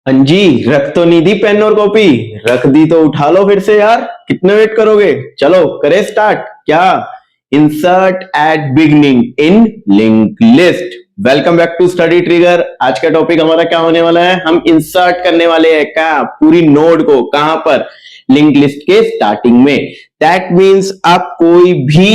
हाँ जी, रख तो नहीं दी पेन और कॉपी, रख दी तो उठा लो फिर से यार। कितने वेट करोगे? चलो करे स्टार्ट। क्या? Insert at beginning in link list. Welcome back to Study Trigger. आज का टॉपिक हमारा क्या होने वाला है? हम इंसर्ट करने वाले हैं क्या पूरी नोड को, कहां पर? लिंक लिस्ट के स्टार्टिंग में। दैट मीन्स आप कोई भी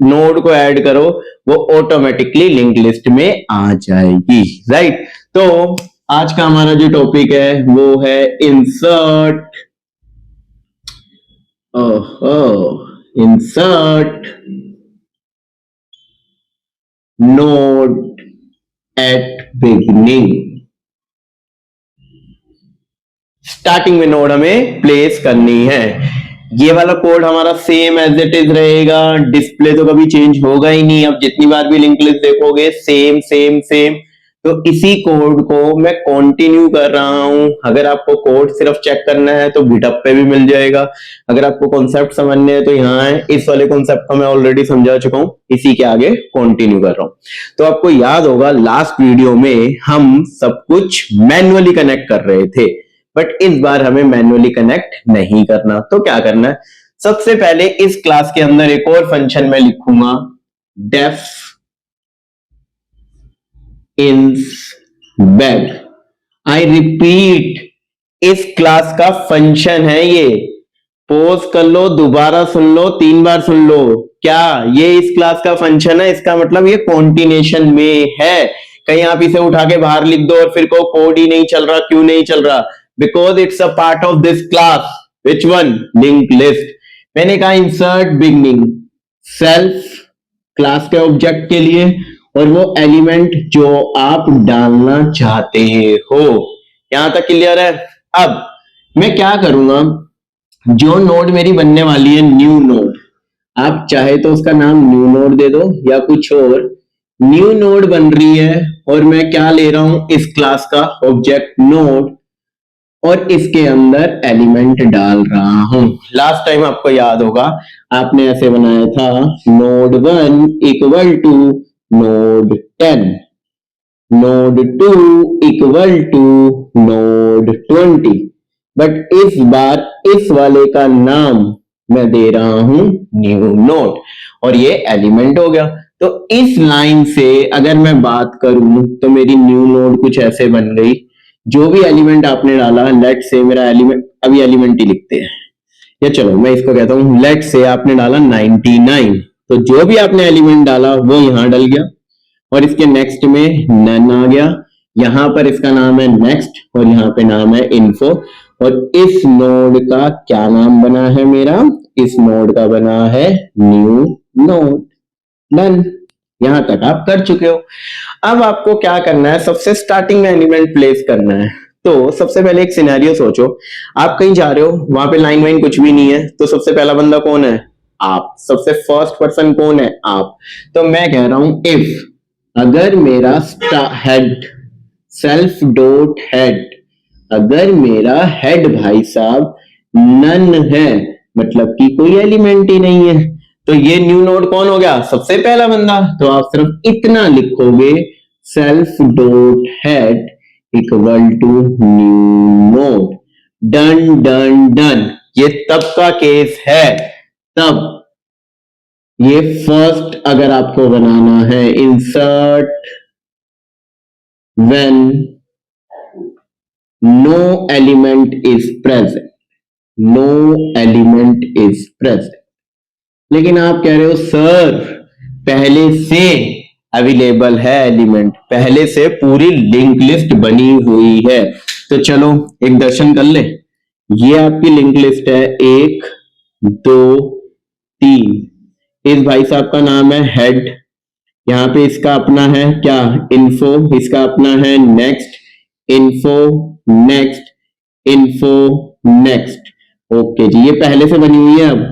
नोड को ऐड करो वो ऑटोमेटिकली लिंक लिस्ट में आ जाएगी, राइट? तो आज का हमारा जो टॉपिक है वो है insert. Insert node at beginning. Starting में नोड हमें प्लेस करनी है। ये वाला कोड हमारा सेम एज इट इज रहेगा, डिस्प्ले तो कभी चेंज होगा ही नहीं। अब जितनी बार भी लिंक लिस्ट देखोगे सेम सेम सेम। तो इसी कोड को मैं कंटिन्यू कर रहा हूं। अगर आपको कोड सिर्फ चेक करना है तो गिटहब पे भी मिल जाएगा। अगर आपको कॉन्सेप्ट समझने हैं तो यहाँ है। इस वाले कॉन्सेप्ट को मैं ऑलरेडी समझा चुका हूं, इसी के आगे कंटिन्यू कर रहा हूं। तो आपको याद होगा लास्ट वीडियो में हम सब कुछ मैन्युअली कनेक्ट कर रहे थे, बट इस बार हमें मैन्युअली कनेक्ट नहीं करना। तो क्या करना है? सबसे पहले इस क्लास के अंदर एक और फंक्शन मैं लिखूंगा, डेफ इंस बेग। आई रिपीट, इस क्लास का फंक्शन है ये। पॉज कर लो, दोबारा सुन लो, 3 बार सुन लो। क्या ये इस क्लास का फंक्शन है? इसका मतलब ये कॉन्टिनेशन में है। कहीं आप इसे उठा के बाहर लिख दो और फिर को कोड ही नहीं चल रहा। क्यों नहीं चल रहा? Because it's a part of this class. Which one? Link list. मैंने कहा इंसर्ट बिगनिंग सेल्फ क्लास के ऑब्जेक्ट के लिए, और वो एलिमेंट जो आप डालना चाहते हो। यहां तक क्लियर है? अब मैं क्या करूंगा, जो नोड मेरी बनने वाली है न्यू नोड, आप चाहे तो उसका नाम न्यू नोड दे दो या कुछ और। न्यू नोड बन रही है और मैं क्या ले रहा हूं, इस क्लास का ऑब्जेक्ट नोड, और इसके अंदर एलिमेंट डाल रहा हूं। लास्ट टाइम आपको याद होगा आपने ऐसे बनाया था, node 1 equal to node 10, node 2 equal to node 20। But इस बार इस वाले का नाम मैं दे रहा हूं न्यू नोड, और ये एलिमेंट हो गया। तो इस लाइन से अगर मैं बात करूं तो मेरी न्यू नोड कुछ ऐसे बन गई। जो भी एलिमेंट आपने डाला, लेट से मेरा एलिमेंट, अभी एलिमेंट ही लिखते हैं, या चलो मैं इसको कहता हूं लेट से आपने डाला 99, तो जो भी आपने एलिमेंट डाला वो यहां डल गया, और इसके नेक्स्ट में नन आ गया। यहां पर इसका नाम है नेक्स्ट और यहां पे नाम है इन्फो। और इस नोड का क्या नाम बना है मेरा? इस नोड का बना है न्यू नोड। डन। यहां तक आप कर चुके हो। अब आपको क्या करना है, सबसे स्टार्टिंग में एलिमेंट प्लेस करना है। तो सबसे पहले एक सिनेरियो सोचो, आप कहीं जा रहे हो, वहां पे लाइन वाइन कुछ भी नहीं है, तो सबसे पहला बंदा कौन है? आप। सबसे फर्स्ट पर्सन कौन है? आप। तो मैं कह रहा हूं इफ, अगर मेरा हेड, सेल्फ डॉट हेड, अगर मेरा हेड भाई साहब नन है, मतलब कि कोई एलिमेंट ही नहीं है, तो ये न्यू नोड कौन हो गया? सबसे पहला बंदा। तो आप सिर्फ इतना लिखोगे, self dot head equal to new node. Done done done. ये तब का केस है, तब ये फर्स्ट अगर आपको बनाना है, insert when no element is present, no element is present. लेकिन आप कह रहे हो सर पहले से अवेलेबल है एलिमेंट, पहले से पूरी लिंक लिस्ट बनी हुई है। तो चलो एक दर्शन कर ले। ये आपकी लिंक लिस्ट है, 1 2 3। इस भाई साहब का नाम है हेड, यहां पे इसका अपना है क्या? इन्फो। इसका अपना है next, info, next, info, next. Okay जी, ये पहले से बनी हुई है। अब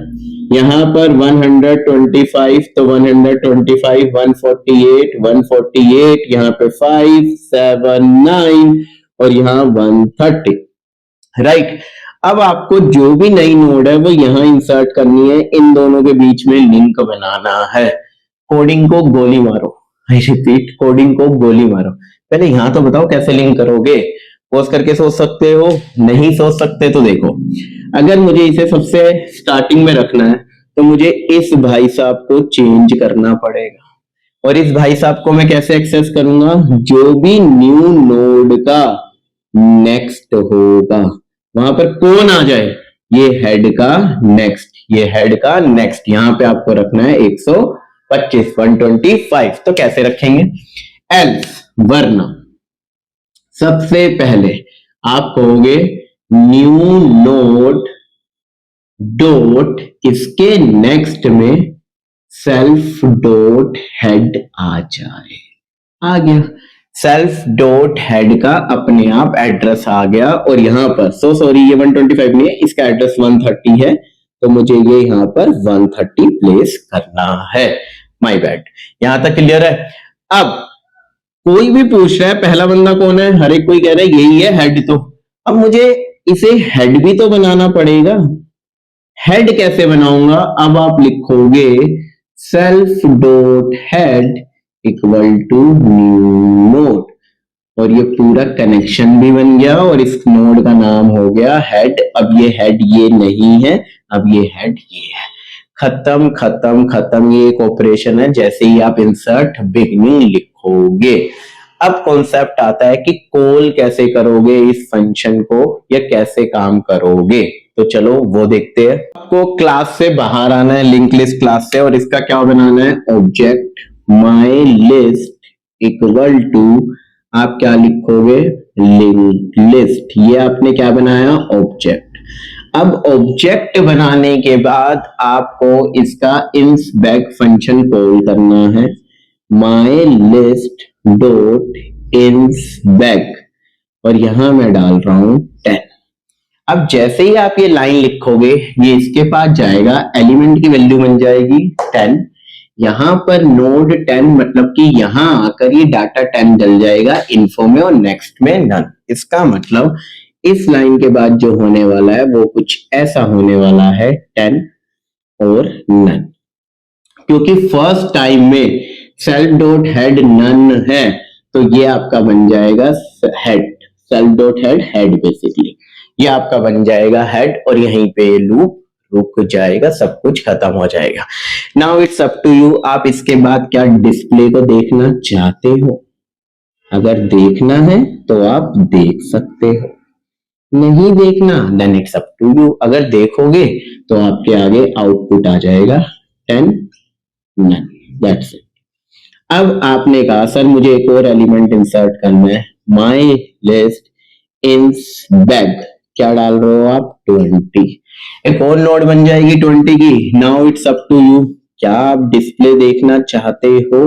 यहां पर 125, तो 125, 148, 148, यहाँ पे 5 7 9 और यहाँ 130, राइट। अब आपको जो भी नई नोड है वो यहां इंसर्ट करनी है, इन दोनों के बीच में लिंक बनाना है। कोडिंग को गोली मारो। आई रिपीट, कोडिंग को गोली मारो। पहले यहां तो बताओ कैसे लिंक करोगे। पॉज करके सोच सकते हो, नहीं सोच सकते तो देखो, अगर मुझे इसे सबसे स्टार्टिंग में रखना है तो मुझे इस भाई साहब को चेंज करना पड़ेगा। और इस भाई साहब को मैं कैसे एक्सेस करूंगा, जो भी न्यू नोड का नेक्स्ट होगा वहां पर कौन आ जाए, ये हेड का नेक्स्ट, ये हेड का नेक्स्ट, यहां पे आपको रखना है 125 125। तो कैसे रखेंगे, एल्स वरना सबसे पहले आप कहोगे न्यू नोड डॉट इसके नेक्स्ट में सेल्फ डॉट हेड आ जाए, आ गया सेल्फ डॉट हेड का अपने आप एड्रेस आ गया। और यहां पर सॉरी ये 125 नहीं है, इसका एड्रेस 130 है, तो मुझे ये यहां पर 130 प्लेस करना है। माय बैड, यहां तक क्लियर है। अब कोई भी पूछ रहा है पहला बंदा कौन है, हर एक कोई कह रहा है यही है हेड, तो अब मुझे इसे हेड भी तो बनाना पड़ेगा। हेड कैसे बनाऊंगा, अब आप लिखोगे self dot head equal to new node, और ये पूरा कनेक्शन भी बन गया और इस नोड का नाम हो गया हेड। अब ये हेड ये नहीं है, अब ये हेड ये है, खत्म खत्म खत्म। ये एक ऑपरेशन है, जैसे ही आप इंसर्ट बिगनिंग लिखोगे। अब कॉन्सेप्ट आता है कि कॉल कैसे करोगे इस फंक्शन को, या कैसे काम करोगे, तो चलो वो देखते हैं। आपको क्लास से बाहर आना है, लिंक लिस्ट क्लास से, और इसका क्या बनाना है, object my list equal to, आप क्या लिखोगे, लिंक लिस्ट। ये आपने क्या बनाया, ऑब्जेक्ट। अब ऑब्जेक्ट बनाने के बाद आपको इसका इंस बैक फंक्शन कॉल करना है, माई लिस्ट डॉट इंस बैक, और यहां मैं डाल रहा हूं 10। अब जैसे ही आप ये लाइन लिखोगे ये इसके पास जाएगा, एलिमेंट की वैल्यू बन जाएगी 10। यहां पर नोड 10 मतलब कि यहां आकर ये डाटा 10 डल जाएगा इन्फो में और नेक्स्ट में नन। इसका मतलब इस लाइन के बाद जो होने वाला है वो कुछ ऐसा होने वाला है 10 और नन, क्योंकि फर्स्ट टाइम में सेल्फ डॉट हेड नन है तो ये आपका बन जाएगा head, self dot head head basically ये आपका बन जाएगा हेड, और यहीं पे लूप रुक जाएगा, सब कुछ खत्म हो जाएगा। Now it's up to you, आप इसके बाद क्या डिस्प्ले को देखना चाहते हो, अगर देखना है तो आप देख सकते हो, नहीं देखना then it's up to you. अगर देखोगे तो आपके आगे आउटपुट आ जाएगा 10 नन, दैट्स इट। अब आपने कहा सर मुझे एक और एलिमेंट इंसर्ट करना है, माई लिस्ट इंस बैग, क्या डाल रहे हो आप, 20। एक और नोड बन जाएगी 20 की। Now it's up to you, क्या आप डिस्प्ले देखना चाहते हो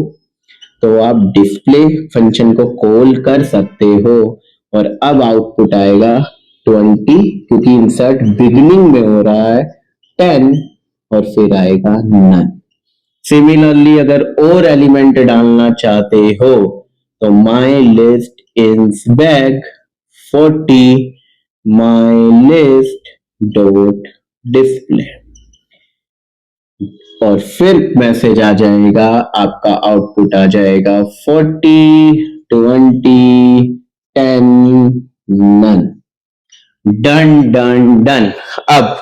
तो आप डिस्प्ले फंक्शन को कॉल कर सकते हो, और अब आउटपुट आएगा 20, क्योंकि इंसर्ट बिगिनिंग में हो रहा है 10 और फिर आएगा नन। सिमिलरली अगर और एलिमेंट डालना चाहते हो तो माई लिस्ट इंस bag 40 my list dot display, और फिर मैसेज आ जाएगा, आपका आउटपुट आ जाएगा 40 20 10 नन। Done done done. अब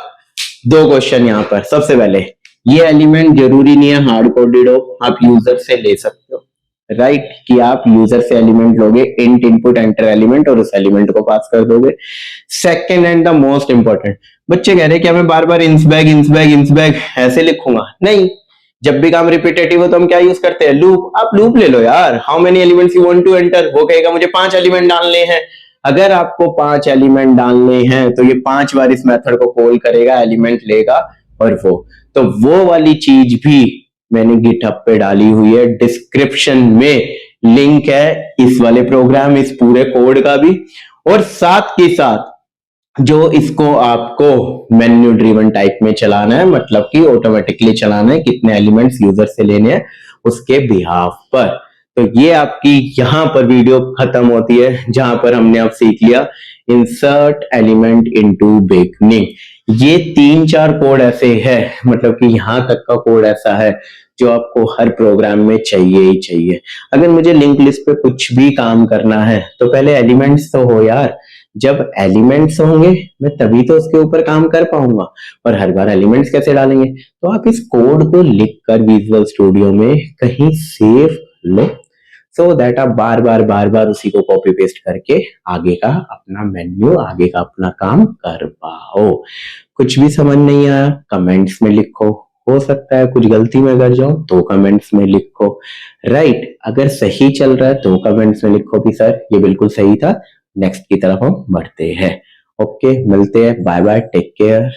दो क्वेश्चन यहां पर, सबसे पहले ये एलिमेंट जरूरी नहीं है हार्ड कोडेड हो, आप यूजर से ले सकते हो, राइट कि आप यूजर से एलिमेंट लोगे, इंट इनपुट एंटर एलिमेंट और उस एलिमेंट को पास कर दोगे। Second and the most important, बच्चे कह रहे हैं कि मैं बार बार इंस बैग ऐसे लिखूंगा, नहीं, जब भी काम रिपीटेटिव हो तो हम क्या यूज करते हैं, लूप। आप लूप ले लो यार, how many elements you want to enter, वो कहेगा मुझे 5 एलिमेंट डालने हैं। अगर आपको 5 एलिमेंट डालने हैं तो ये 5 बार इस मेथड को कॉल करेगा, एलिमेंट लेगा, और वो वाली चीज भी मैंने गिटहब पे डाली हुई है, डिस्क्रिप्शन में लिंक है इस वाले प्रोग्राम, इस पूरे कोड का भी, और साथ के साथ जो इसको आपको मेन्यू ड्रिवन टाइप में चलाना है, मतलब कि ऑटोमेटिकली चलाना है, कितने एलिमेंट्स यूजर से लेने हैं उसके बिहाफ पर। तो ये आपकी यहां पर वीडियो खत्म होती है, जहां पर हमने अब सीख लिया इंसर्ट एलिमेंट इनटू बिगनिंग। ये 3-4 कोड ऐसे है, मतलब कि यहां तक का कोड ऐसा है जो आपको हर प्रोग्राम में चाहिए ही चाहिए। अगर मुझे लिंक लिस्ट पे कुछ भी काम करना है तो पहले एलिमेंट्स तो हो यार, जब एलिमेंट्स होंगे मैं तभी तो उसके ऊपर काम कर पाऊंगा। और हर बार एलिमेंट्स कैसे डालेंगे, तो आप इस कोड को लिख कर विजुअल स्टूडियो में कहीं सेव लो, सो दैट आप बार बार उसी को कॉपी पेस्ट करके आगे का अपना मेन्यू, आगे का अपना काम कर पाओ। कुछ भी समझ नहीं आया कमेंट्स में लिखो, हो सकता है कुछ गलती में कर जाओ तो कमेंट्स में लिखो, राइट। अगर सही चल रहा है तो कमेंट्स में लिखो कि सर ये बिल्कुल सही था, नेक्स्ट की तरफ हम बढ़ते हैं। ओके, मिलते हैं, बाय बाय, टेक केयर।